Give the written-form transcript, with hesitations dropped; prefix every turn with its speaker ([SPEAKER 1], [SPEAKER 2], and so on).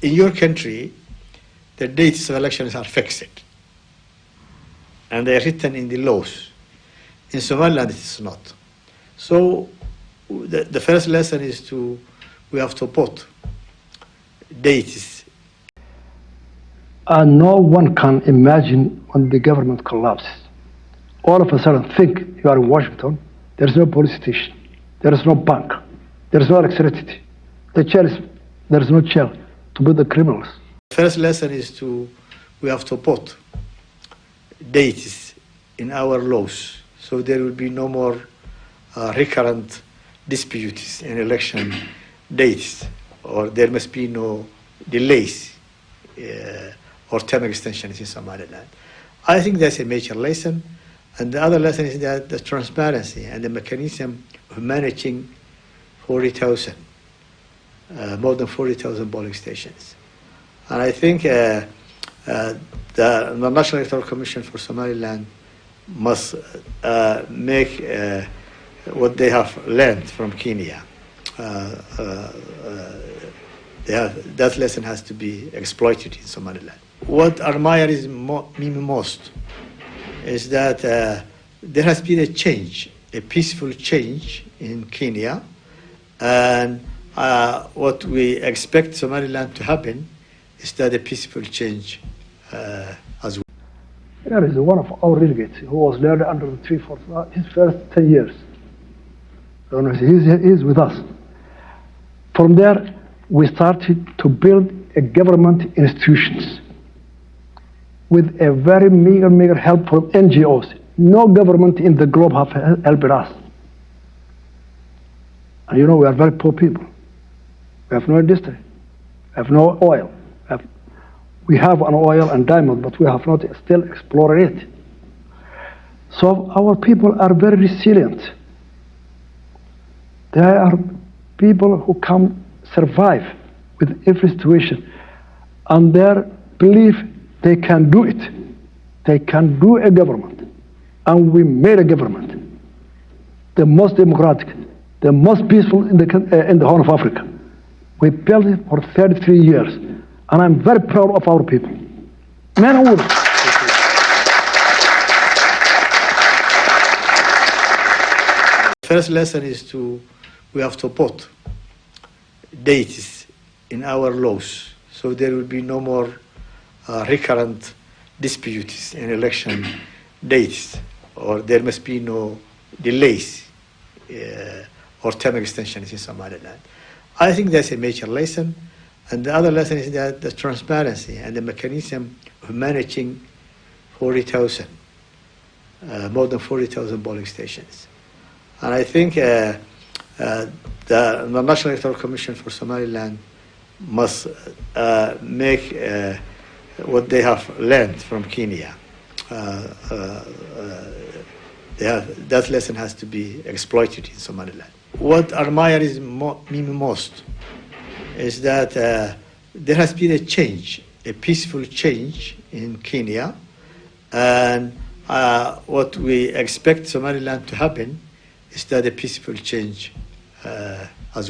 [SPEAKER 1] in your country, the dates of elections are fixed, and they are written in the laws. In Somaliland, it is not. So the first lesson is we have to put dates.
[SPEAKER 2] And no one can imagine when the government collapses. All of a sudden, think you are in Washington, there is no police station, there is no bank, there is no electricity. The jail is, there is no jail to put the criminals.
[SPEAKER 1] The first lesson is we have to put dates in our laws, so there will be no more recurrent disputes in election dates, or there must be no delays or term extensions in Somaliland. I think that's a major lesson. And the other lesson is that the transparency and the mechanism of managing 40,000, more than 40,000 polling stations. And I think the National Electoral Commission for Somaliland must make what they have learned from Kenya. That lesson has to be exploited in Somaliland. What admires me most is that there has been a change, a peaceful change in Kenya, and what we expect Somaliland to happen is that a peaceful change as well.
[SPEAKER 2] There is one of our delegates who was there under the tree for his first 10 years. So he's with us. From there, we started to build a government institutions with a very meager help from NGOs. No government in the globe have helped us. And you know, we are very poor people. We have no industry. We have no oil. We have an oil and diamond, but we have not still explored it. So our people are very resilient. They are people who can survive with every situation, and their belief they can do it. They can do a government, and we made a government, the most democratic, the most peaceful in the Horn of Africa. We built it for 33 years, and I'm very proud of our people, men and women.
[SPEAKER 1] First lesson is we have to put dates in our laws, so there will be no more recurrent disputes in election dates, or there must be no delays or term extensions in Somaliland. I think that's a major lesson. And the other lesson is that the transparency and the mechanism of managing 40,000, more than 40,000 polling stations. And I think the National Electoral Commission for Somaliland must make what they have learned from Kenya. That lesson has to be exploited in Somaliland. What admires me most is that there has been a change, a peaceful change in Kenya, and what we expect Somaliland to happen is that a peaceful change as well.